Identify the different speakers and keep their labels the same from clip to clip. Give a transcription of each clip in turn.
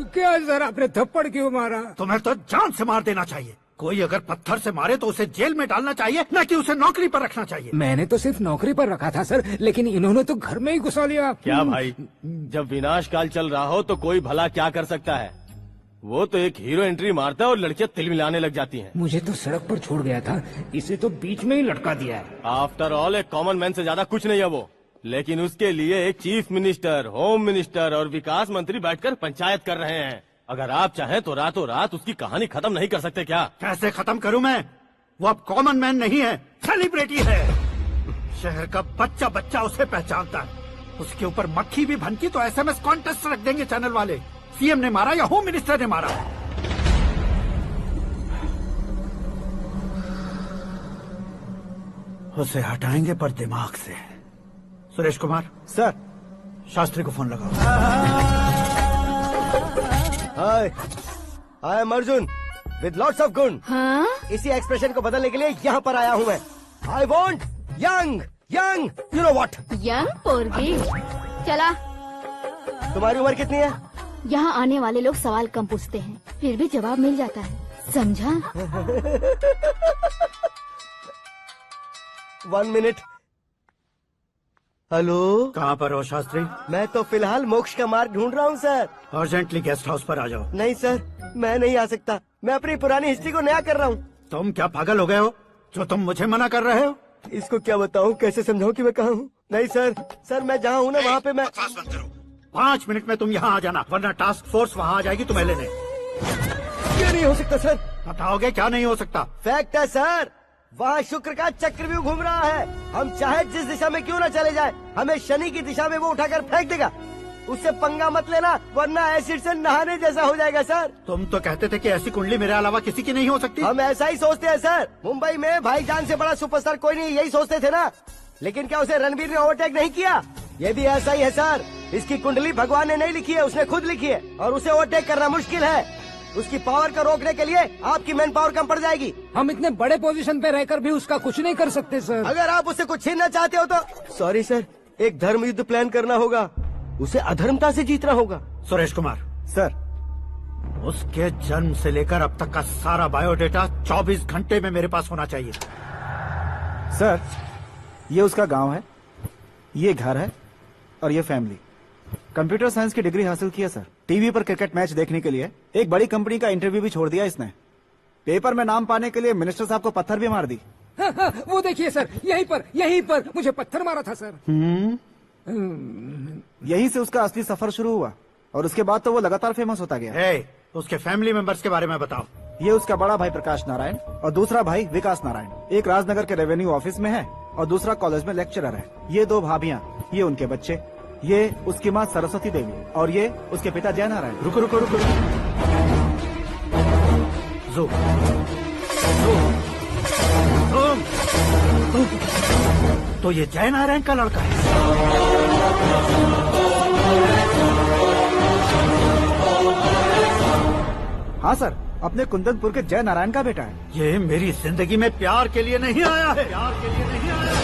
Speaker 1: क्या सर, आपने थप्पड़ क्यों मारा?
Speaker 2: तुम्हें तो जान से मार देना चाहिए। कोई अगर पत्थर से मारे तो उसे जेल में डालना चाहिए, न कि उसे नौकरी पर रखना चाहिए।
Speaker 1: मैंने तो सिर्फ नौकरी पर रखा था सर, लेकिन इन्होंने तो घर में ही घुसा लिया।
Speaker 3: क्या भाई, जब विनाश काल चल रहा हो तो कोई भला क्या कर सकता है। वो तो एक हीरो एंट्री मारता है और लड़कियां तिल मिलाने लग जाती हैं।
Speaker 1: मुझे तो सड़क पर छोड़ गया था, इसे तो बीच में ही लटका दिया है।
Speaker 3: आफ्टर ऑल एक कॉमन मैन से ज्यादा कुछ नहीं है वो, लेकिन उसके लिए एक चीफ मिनिस्टर, होम मिनिस्टर और विकास मंत्री बैठकर पंचायत कर रहे हैं। अगर आप चाहें तो रातों रात उसकी कहानी खत्म नहीं कर सकते क्या?
Speaker 2: कैसे खत्म करूं मैं? वो अब कॉमन मैन नहीं है, सेलिब्रिटी है। शहर का बच्चा बच्चा उसे पहचानता है। उसके ऊपर मक्खी भी भनकी तो SMS कॉन्टेस्ट रख देंगे चैनल वाले। सीएम ने मारा या होम मिनिस्टर ने मारा? उसे हटाएंगे पर दिमाग से। सुरेश कुमार
Speaker 4: सर,
Speaker 2: शास्त्री को फोन लगाओ।
Speaker 4: Hi, I am Arjun with lots of गुण।
Speaker 5: हाँ?
Speaker 4: इसी एक्सप्रेशन को बदलने के लिए यहाँ पर आया हूँ मैं। I want young young, you know what?
Speaker 5: Young पोरगी। चला।
Speaker 4: तुम्हारी उम्र कितनी है?
Speaker 5: यहाँ आने वाले लोग सवाल कम पूछते हैं, फिर भी जवाब मिल जाता है, समझा?
Speaker 4: 1 मिनट। हेलो,
Speaker 2: कहाँ पर हो शास्त्री?
Speaker 4: मैं तो फिलहाल मोक्ष का मार्ग ढूंढ रहा हूँ सर।
Speaker 2: अर्जेंटली गेस्ट हाउस पर आ जाओ।
Speaker 4: नहीं सर, मैं नहीं आ सकता। मैं अपनी पुरानी हिस्ट्री को नया कर रहा हूँ।
Speaker 2: तुम क्या पागल हो गए हो जो तुम मुझे मना कर रहे हो?
Speaker 4: इसको क्या बताऊँ, कैसे समझाऊँ कि मैं कहाँ हूँ? नहीं सर मैं जहाँ हूँ ना वहाँ पे मैं।
Speaker 2: 5 मिनट में तुम यहाँ आ जाना, वरना टास्क फोर्स वहाँ आ जाएगी तुम्हें लेने।
Speaker 4: क्या नहीं हो सकता सर?
Speaker 2: बताओगे क्या नहीं हो सकता?
Speaker 4: फैक्ट है सर, वहाँ शुक्र का चक्रव्यूह घूम रहा है। हम चाहे जिस दिशा में क्यों न चले जाए, हमें शनि की दिशा में वो उठाकर फेंक देगा। उससे पंगा मत लेना, वरना एसिड से नहाने जैसा हो जाएगा सर।
Speaker 2: तुम तो कहते थे कि ऐसी कुंडली मेरे अलावा किसी की नहीं हो सकती।
Speaker 4: हम ऐसा ही सोचते हैं सर। मुंबई में भाईजान से बड़ा सुपरस्टार कोई नहीं, यही सोचते थे ना। लेकिन क्या उसे रणवीर ने ओवरटेक नहीं किया? ये भी ऐसा ही है सर। इसकी कुंडली भगवान ने नहीं लिखी है, उसने खुद लिखी है, और उसे ओवरटेक करना मुश्किल है। उसकी पावर को रोकने के लिए आपकी मैन पावर कम पड़ जाएगी।
Speaker 1: हम इतने बड़े पोजीशन पे रहकर भी उसका कुछ नहीं कर सकते सर।
Speaker 4: अगर आप उसे कुछ छीनना चाहते हो तो सॉरी सर, एक धर्म युद्ध प्लान करना होगा। उसे अधर्मता से जीतना होगा।
Speaker 2: सुरेश कुमार
Speaker 4: सर,
Speaker 2: उसके जन्म से लेकर अब तक का सारा बायोडेटा 24 घंटे में मेरे पास होना चाहिए।
Speaker 6: सर, ये उसका गांव है, ये घर है और ये फैमिली। कंप्यूटर साइंस की डिग्री हासिल की है सर। टीवी पर क्रिकेट मैच देखने के लिए एक बड़ी कंपनी का इंटरव्यू भी छोड़ दिया इसने। पेपर में नाम पाने के लिए मिनिस्टर साहब को पत्थर भी मार दी।
Speaker 1: हाँ, वो देखिए सर, यहीं पर मुझे पत्थर मारा था सर।
Speaker 6: यहीं से उसका असली सफर शुरू हुआ और उसके बाद तो वो लगातार फेमस होता गया।
Speaker 2: उसके फैमिली मेंबर्स के बारे में बताओ।
Speaker 6: ये उसका बड़ा भाई प्रकाश नारायण और दूसरा भाई विकास नारायण। एक राजनगर के रेवेन्यू ऑफिस में है और दूसरा कॉलेज में लेक्चरर है। ये 2 भाभियाँ, ये उनके बच्चे, ये उसकी माँ सरस्वती देवी और ये उसके पिता जय नारायण।
Speaker 2: रुको रुको रुको, तो ये जय नारायण का लड़का है।
Speaker 6: हाँ सर, अपने कुंदनपुर के जय नारायण का बेटा है।
Speaker 2: ये मेरी जिंदगी में प्यार के लिए नहीं आया है, प्यार के लिए नहीं आया है।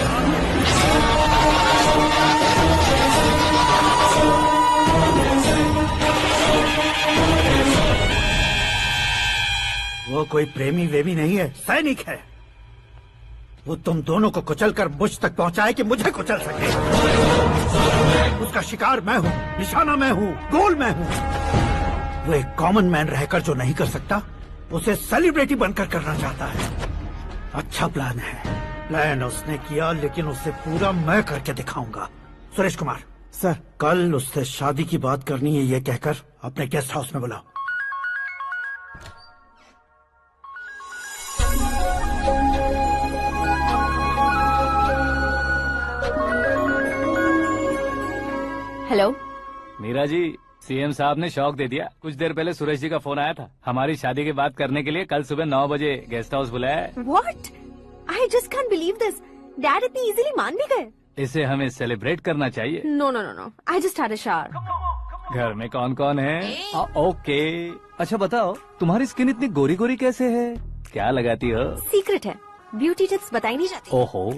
Speaker 2: वो कोई प्रेमी वेमी नहीं है, सैनिक है। वो तुम दोनों को कुचलकर मुझ तक पहुंचाए कि मुझे कुचल सके। उसका शिकार मैं हूँ, निशाना मैं हूँ, गोल मैं हूँ। वो एक कॉमन मैन रहकर जो नहीं कर सकता, उसे सेलिब्रिटी बनकर करना चाहता है। अच्छा प्लान है। प्लान उसने किया, लेकिन उसे पूरा मैं करके दिखाऊंगा। सुरेश कुमार
Speaker 6: सर,
Speaker 2: कल उससे शादी की बात करनी है, ये कहकर अपने गेस्ट हाउस में बुलाओ।
Speaker 5: हेलो
Speaker 7: मीरा जी, सीएम साहब ने शौक दे दिया। कुछ देर पहले सुरेश जी का फोन आया था, हमारी शादी की बात करने के लिए कल सुबह 9 बजे गेस्ट हाउस बुलाया है।
Speaker 5: What? I just can't believe this. Dad इतनी इजीली मान भी गए।
Speaker 7: इसे हमें सेलिब्रेट करना चाहिए।
Speaker 5: No no no no, I just had a shower.
Speaker 7: घर में कौन कौन है? ओके, अच्छा बताओ, तुम्हारी स्किन इतनी गोरी गोरी कैसे है? क्या लगाती हो?
Speaker 5: सीक्रेट है, ब्यूटी टिप्स बताई नहीं जाती।
Speaker 7: ओहो,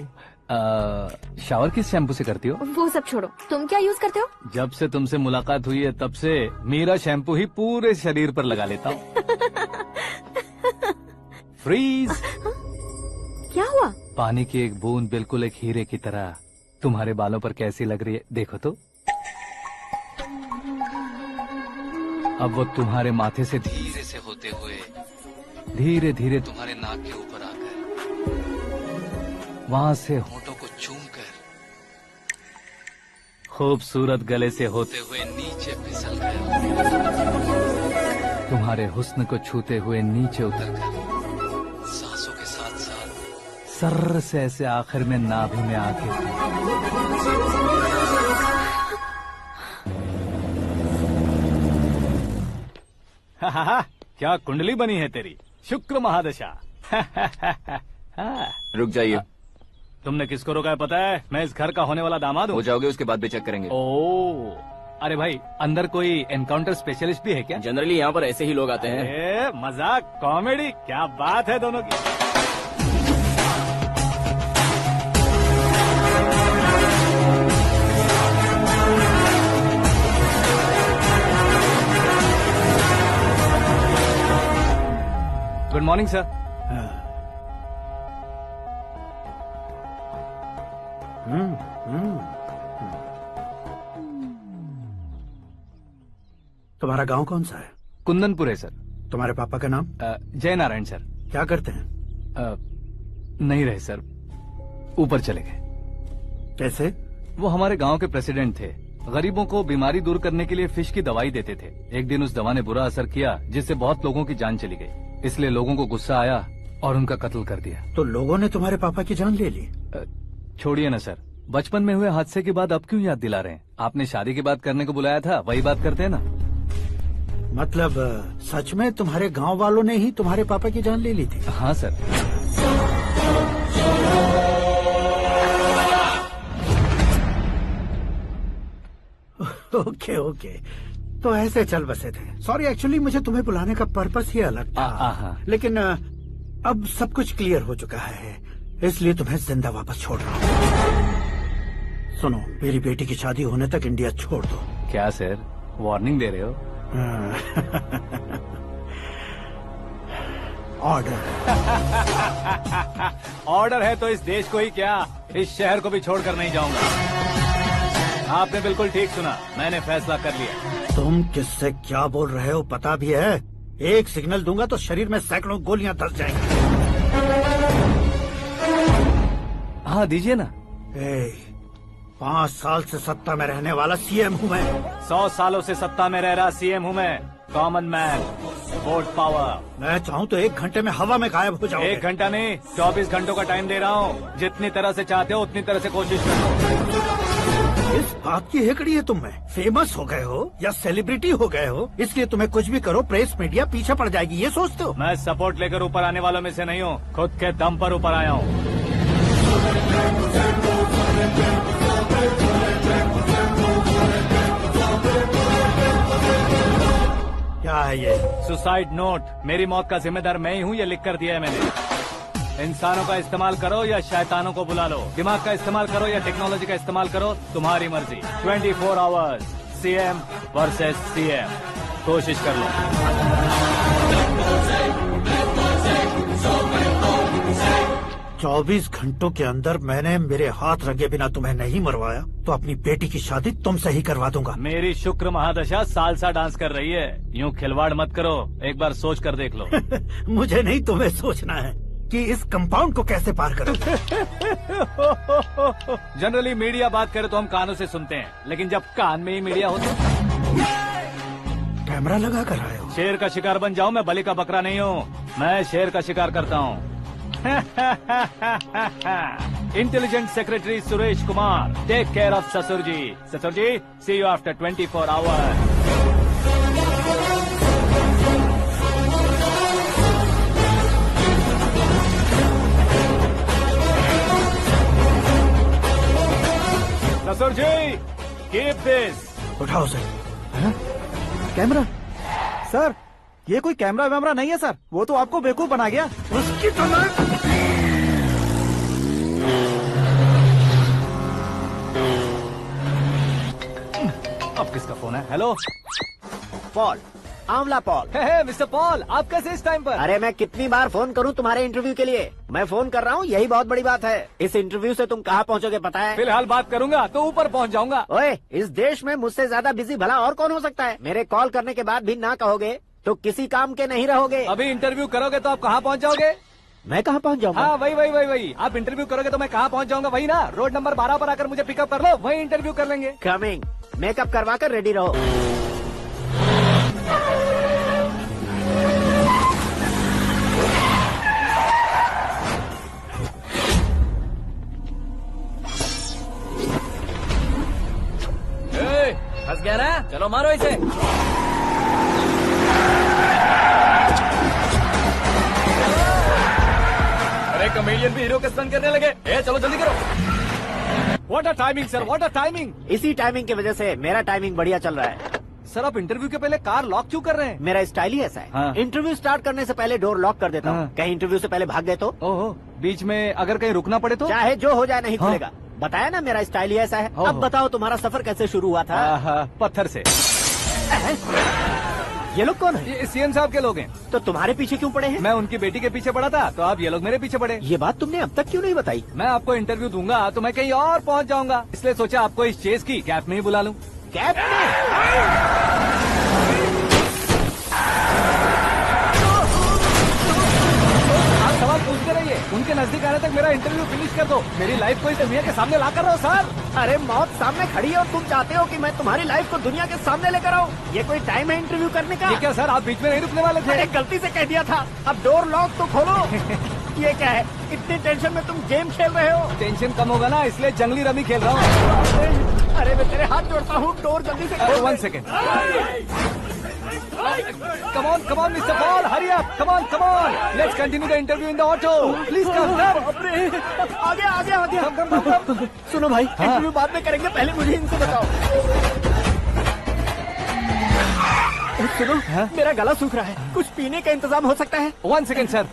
Speaker 7: शावर किस शैम्पू से करती हो?
Speaker 5: वो सब छोड़ो, तुम क्या यूज करते हो?
Speaker 7: जब से तुमसे मुलाकात हुई है तब से मेरा शैम्पू ही पूरे शरीर पर लगा लेता हूँ। फ्रीज।
Speaker 5: क्या हुआ?
Speaker 7: पानी की एक बूंद बिल्कुल एक हीरे की तरह तुम्हारे बालों पर कैसी लग रही है, देखो तो। अब वो तुम्हारे माथे से धीरे से होते हुए धीरे धीरे तुम्हारे नाक के ऊपर आकर वहां से होठों को चूमकर खूबसूरत गले से होते हुए नीचे फिसल कर तुम्हारे हुस्न को छूते हुए नीचे उतरकर सांसों के साथ साथ सर्र से ऐसे आखिर में नाभि में आके क्या कुंडली बनी है तेरी, शुक्र महादशा।
Speaker 8: रुक जाइए।
Speaker 7: तुमने किसको रोका है पता है? मैं इस घर का होने वाला दामाद हूँ।
Speaker 8: हो जाओगे उसके बाद भी चेक करेंगे।
Speaker 7: ओ, अरे भाई अंदर कोई एनकाउंटर स्पेशलिस्ट भी है क्या?
Speaker 8: जनरली यहाँ पर ऐसे ही लोग आते हैं।
Speaker 7: अरे मजाक, कॉमेडी, क्या बात है दोनों की। Good morning sir.
Speaker 2: तुम्हारा गांव कौन सा है?
Speaker 7: कुंदनपुर है सर।
Speaker 2: तुम्हारे पापा का नाम?
Speaker 7: जय नारायण सर।
Speaker 2: क्या करते हैं?
Speaker 7: नहीं रहे सर, ऊपर चले गए।
Speaker 2: कैसे?
Speaker 7: वो हमारे गांव के प्रेसिडेंट थे। गरीबों को बीमारी दूर करने के लिए फिश की दवाई देते थे। एक दिन उस दवा ने बुरा असर किया जिससे बहुत लोगों की जान चली गई। इसलिए लोगों को गुस्सा आया और उनका कत्ल कर दिया।
Speaker 2: तो लोगों ने तुम्हारे पापा की जान ले ली?
Speaker 7: छोड़िए ना सर, बचपन में हुए हादसे की बात अब क्यों याद दिला रहे हैं? आपने शादी की बात करने को बुलाया था, वही बात करते हैं ना।
Speaker 2: मतलब सच में तुम्हारे गांव वालों ने ही तुम्हारे पापा की जान ले ली थी?
Speaker 7: हाँ सर।
Speaker 2: ओके ओके, तो ऐसे चल बसे थे। सॉरी, एक्चुअली मुझे तुम्हें बुलाने का पर्पस ही अलग था। लेकिन अब सब कुछ क्लियर हो चुका है, इसलिए तुम्हें जिंदा वापस छोड़ रहा हूँ। सुनो, मेरी बेटी की शादी होने तक इंडिया छोड़ दो।
Speaker 7: क्या सर, वार्निंग दे रहे हो?
Speaker 2: ऑर्डर।
Speaker 7: ऑर्डर है तो इस देश को ही क्या, इस शहर को भी छोड़कर नहीं जाऊंगा। आपने बिल्कुल ठीक सुना, मैंने फैसला कर लिया।
Speaker 2: तुम किससे क्या बोल रहे हो पता भी है? एक सिग्नल दूंगा तो शरीर में सैकड़ों गोलियां धस जाएंगी।
Speaker 7: हाँ दीजिए ना।
Speaker 2: 5 साल से सत्ता में रहने वाला सीएम हूँ मैं।
Speaker 7: 100 सालों से सत्ता में रह रहा सीएम हूँ मैं। Common man, vote power.
Speaker 2: मैं चाहूँ तो 1 घंटे में हवा में गायब हो जाऊँ।
Speaker 7: 1 घंटा नहीं, 24 घंटों का टाइम दे रहा हूँ। जितनी तरह से चाहते हो उतनी तरह से कोशिश करो।
Speaker 2: इस बात की हेकड़ी है तुम में? फेमस हो गए हो या सेलिब्रिटी हो गए हो, इसलिए तुम्हें कुछ भी करो प्रेस मीडिया पीछे पड़ जाएगी, ये सोचते हो?
Speaker 7: मैं सपोर्ट लेकर ऊपर आने वालों में से नहीं हूँ, खुद के दम पर ऊपर आया हूँ।
Speaker 2: क्या है ये?
Speaker 7: Suicide note. मेरी मौत का जिम्मेदार मैं ही हूँ, ये लिख कर दिया है मैंने। इंसानों का इस्तेमाल करो या शैतानों को बुला लो, दिमाग का इस्तेमाल करो या टेक्नोलॉजी का इस्तेमाल करो, तुम्हारी मर्जी। 24 आवर्स, सीएम वर्सेस सीएम, कोशिश कर लो।
Speaker 2: 24 घंटों के अंदर मैंने मेरे हाथ रंगे बिना तुम्हें नहीं मरवाया तो अपनी बेटी की शादी तुमसे ही करवा दूंगा।
Speaker 7: मेरी शुक्र महादशा सालसा डांस कर रही है, यूँ खिलवाड़ मत करो, एक बार सोच कर देख लो।
Speaker 2: मुझे नहीं, तुम्हें सोचना है कि इस कंपाउंड को कैसे पार करो।
Speaker 7: जनरली मीडिया बात करे तो हम कानों से सुनते हैं, लेकिन जब कान में ही मीडिया हो तो
Speaker 2: कैमरा लगा कर आए हो।
Speaker 7: शेर का शिकार बन जाऊं, मैं बलि का बकरा नहीं हूँ, मैं शेर का शिकार करता हूँ। Intelligent secretary Suresh Kumar, take care of ससुर जी। ससुर जी, सी यू आफ्टर 24 आवर्स। ससुर जी, कीप दिस।
Speaker 2: उठाओ सर।
Speaker 6: कैमरा? सर, ये कोई कैमरा वैमरा नहीं है सर, वो तो आपको बेवकूफ बना गया।
Speaker 2: उसकी तो
Speaker 7: अब किसका फोन है? हेलो
Speaker 4: पॉल, आंवला पॉल।
Speaker 7: हे मिस्टर पॉल, आप कैसे इस टाइम पर?
Speaker 4: अरे मैं कितनी बार फोन करूं तुम्हारे इंटरव्यू के लिए? मैं फोन कर रहा हूं, यही बहुत बड़ी बात है। इस इंटरव्यू से तुम कहां पहुंचोगे पता है?
Speaker 7: फिलहाल बात करूंगा तो ऊपर पहुंच जाऊंगा।
Speaker 4: ओए, इस देश में मुझसे ज्यादा बिजी भला और कौन हो सकता है? मेरे कॉल करने के बाद भी ना कहोगे तो किसी काम के नहीं रहोगे।
Speaker 7: अभी इंटरव्यू करोगे तो आप कहाँ पहुँच जाओगे?
Speaker 4: मैं कहाँ पहुँच जाऊंगा?
Speaker 7: हाँ वही। आप इंटरव्यू करोगे तो मैं कहाँ पहुँच जाऊंगा? वही ना, रोड नंबर 12 पर आकर मुझे पिकअप कर लो, वही इंटरव्यू कर लेंगे।
Speaker 4: कमिंग। मेकअप करवा कर रेडी रहो।
Speaker 8: फंस गया ना, चलो मारो इसे। अरे कमेडियन भी हीरो के स्टंट करने लगे। चलो जल्दी करो।
Speaker 7: What a timing sir, what a timing.
Speaker 4: इसी टाइमिंग की वजह से मेरा टाइमिंग बढ़िया चल रहा है।
Speaker 7: सर आप इंटरव्यू के पहले कार लॉक क्यों कर रहे हैं?
Speaker 4: मेरा स्टाइल ही ऐसा है।
Speaker 7: हाँ।
Speaker 4: इंटरव्यू स्टार्ट करने से पहले डोर लॉक कर देता हूँ।
Speaker 7: हाँ।
Speaker 4: कहीं इंटरव्यू से पहले भाग गए तो?
Speaker 7: ओहो, बीच में अगर कहीं रुकना पड़े तो?
Speaker 4: चाहे जो हो जाए नहीं
Speaker 7: हाँ।
Speaker 4: खुलेगा। बताया ना मेरा स्टाइल ही ऐसा है।
Speaker 7: ओहो।
Speaker 4: अब बताओ तुम्हारा सफर कैसे शुरू हुआ था?
Speaker 7: पत्थर से।
Speaker 4: ये लोग कौन है?
Speaker 7: ये सीएम साहब के लोग हैं।
Speaker 4: तो तुम्हारे पीछे क्यों पड़े हैं?
Speaker 7: मैं उनकी बेटी के पीछे पड़ा था तो आप ये लोग मेरे पीछे पड़े।
Speaker 4: ये बात तुमने अब तक क्यों नहीं बताई?
Speaker 7: मैं आपको इंटरव्यू दूंगा तो मैं कहीं और पहुंच जाऊंगा, इसलिए सोचा आपको इस चेस की कैप में ही बुला लूं।
Speaker 4: कैब में?
Speaker 7: आप सवाल पूछते रहिए, उनके नजदीक आने तक मेरा इंटरव्यू फिनिश कर दो। मेरी लाइफ को इस दुनिया के सामने ला कर रहो सर।
Speaker 4: अरे मौत सामने खड़ी है और तुम चाहते हो कि मैं तुम्हारी लाइफ को दुनिया के सामने लेकर आऊं? ये कोई टाइम है इंटरव्यू करने का?
Speaker 7: ये क्या सर, आप बीच में नहीं रुकने वाले थे?
Speaker 4: मैंने गलती से कह दिया था। अब डोर लॉक तो खोलो। ये क्या है? इतनी टेंशन में तुम गेम खेल रहे हो?
Speaker 7: टेंशन कम होगा ना, इसलिए जंगली रमी खेल रहा हूँ।
Speaker 4: अरे मैं तेरे हाथ जोड़ता हूँ, डोर जल्दी से खोलो।
Speaker 7: 1 second. Come on, Mr. Paul, hurry up. Come on. Let's continue the interview in the auto. Please come.
Speaker 4: आगे।
Speaker 7: Come.
Speaker 4: सुनो भाई, इंटरव्यू बाद में करेंगे, पहले मुझे इनसे बताओ। सुनो, मेरा गला सूख रहा है, कुछ पीने का इंतजाम हो सकता है?
Speaker 7: 1 सेकेंड सर,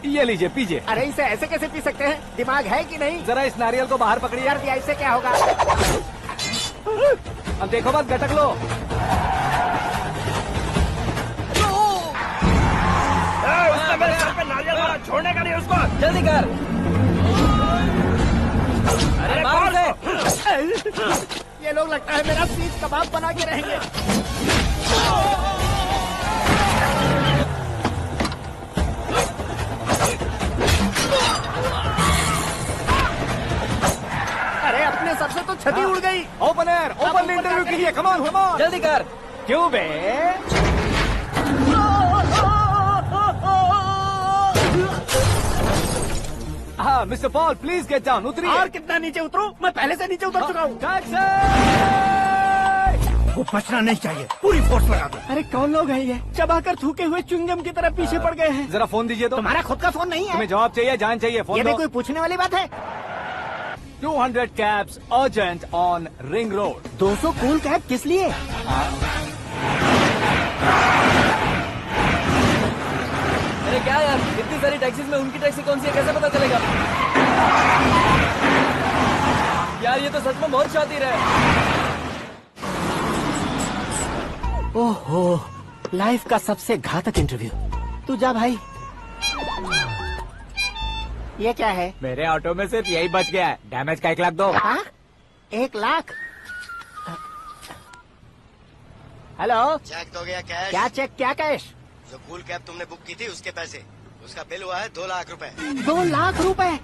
Speaker 7: ये लीजिए पीजिए।
Speaker 4: अरे इसे ऐसे कैसे पी सकते हैं? दिमाग है कि नहीं?
Speaker 7: जरा इस नारियल को बाहर पकड़िए।
Speaker 4: यार दिया, इससे क्या होगा?
Speaker 7: अब देखो मत, गटक लो।
Speaker 4: छोड़ने का नहीं उसको।
Speaker 8: जल्दी कर। अरे मार उसे।
Speaker 4: ये लोग लगता है मेरा सीख कबाब बना के रहेंगे। अरे अपने सबसे तो छती उड़ गई।
Speaker 7: ओपन एयर, ओपन इंटरव्यू के लिए। Come on.
Speaker 8: जल्दी कर।
Speaker 7: क्यों बे? हाँ mister Paul, please get down. उतरिए।
Speaker 4: और कितना नीचे उतरूं? मैं पहले से नीचे उतर चुका हूँ।
Speaker 7: टैक्सी!
Speaker 2: वो बचना नहीं चाहिए, पूरी फोर्स लगा दो।
Speaker 4: अरे कौन लोग हैं ये? चबाकर थूके हुए च्युइंगम की तरह पीछे पड़ गए हैं।
Speaker 7: जरा फोन दीजिए तो।
Speaker 4: तुम्हारा खुद का फोन नहीं है?
Speaker 7: तुम्हें जवाब चाहिए, जान चाहिए, फोन
Speaker 4: ये भी
Speaker 7: दो।
Speaker 4: कोई पूछने वाली बात है?
Speaker 7: 200 cabs urgent on Ring Road.
Speaker 4: 200 cool cab किस लिए?
Speaker 8: अरे क्या यार, इतनी सारी टैक्सीज में उनकी टैक्सी कौन सी है, कैसे पता चलेगा? यार ये तो सच में बहुत शातिर है।
Speaker 4: ओहो, लाइफ का सबसे घातक इंटरव्यू। तू जा भाई। ये क्या है?
Speaker 7: मेरे ऑटो में सिर्फ यही बच गया है, डैमेज का 1 लाख दो।
Speaker 4: हाँ? 1 लाख? हेलो,
Speaker 9: चेक तो गया कैश।
Speaker 4: क्या चेक, क्या कैश?
Speaker 9: जो कूल कैब तुमने बुक की थी उसके पैसे, उसका बिल हुआ है 2 लाख रुपए।
Speaker 4: 2 लाख रुपए?